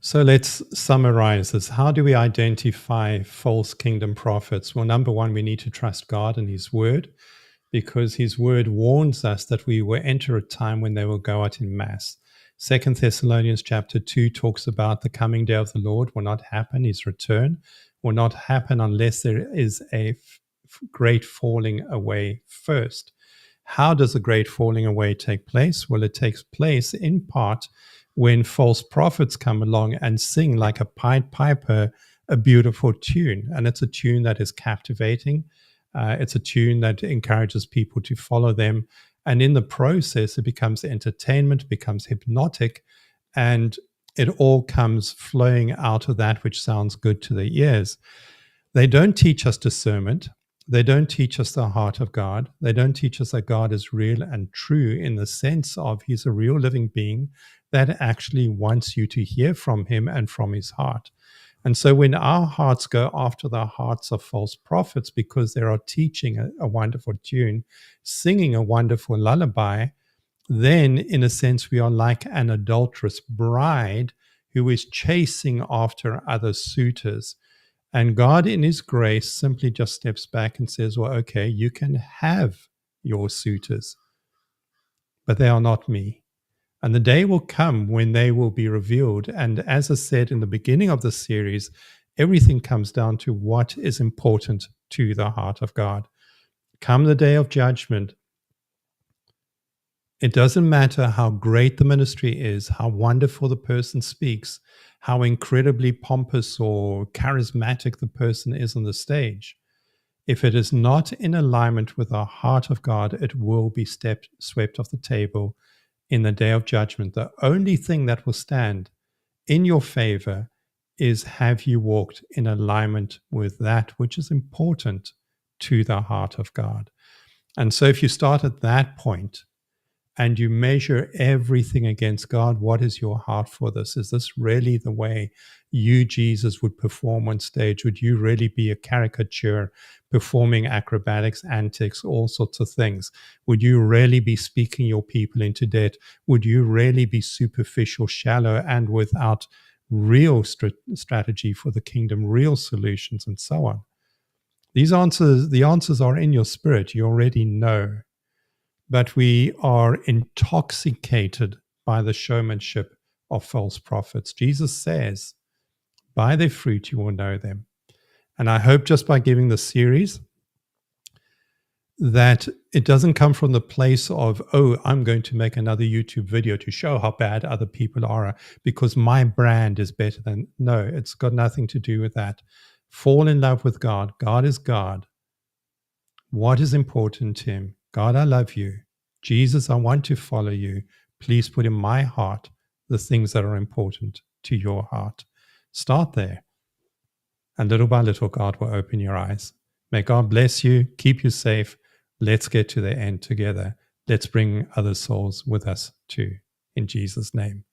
So let's summarize this. How do we identify false kingdom prophets? Well, number one, we need to trust God and His word, because His word warns us that we will enter a time when they will go out in mass. Second Thessalonians chapter 2 talks about the coming day of the Lord will not happen. His return will not happen unless there is a great falling away first. How does a great falling away take place? Well, it takes place in part when false prophets come along and sing like a Pied Piper a beautiful tune. And it's a tune that is captivating. It's a tune that encourages people to follow them. And in the process, it becomes entertainment, becomes hypnotic, and it all comes flowing out of that which sounds good to the ears. They don't teach us discernment. They don't teach us the heart of God. They don't teach us that God is real and true in the sense of He's a real living being that actually wants you to hear from Him and from His heart. And so when our hearts go after the hearts of false prophets because they are teaching a wonderful tune, singing a wonderful lullaby, then in a sense we are like an adulterous bride who is chasing after other suitors. And God, in His grace, simply just steps back and says, well, okay, you can have your suitors, but they are not me. And the day will come when they will be revealed. And as I said in the beginning of the series, everything comes down to what is important to the heart of God. Come the day of judgment, it doesn't matter how great the ministry is, how wonderful the person speaks, how incredibly pompous or charismatic the person is on the stage. If it is not in alignment with the heart of God, it will be swept off the table in the day of judgment. The only thing that will stand in your favor is, have you walked in alignment with that which is important to the heart of God? And so if you start at that point and you measure everything against God, what is your heart for this? Is this really the way you, Jesus, would perform on stage? Would you really be a caricature, performing acrobatics, antics, all sorts of things? Would you really be speaking your people into debt? Would you really be superficial, shallow, and without real strategy for the kingdom, real solutions, and so on? The answers are in your spirit. You already know. But we are intoxicated by the showmanship of false prophets. Jesus says, by their fruit you will know them. And I hope just by giving this series that it doesn't come from the place of, oh, I'm going to make another YouTube video to show how bad other people are because my brand is better than. No, it's got nothing to do with that. Fall in love with God. God is God. What is important to Him? God, I love you. Jesus, I want to follow you. Please put in my heart the things that are important to your heart. Start there. And little by little, God will open your eyes. May God bless you, keep you safe. Let's get to the end together. Let's bring other souls with us too. In Jesus' name.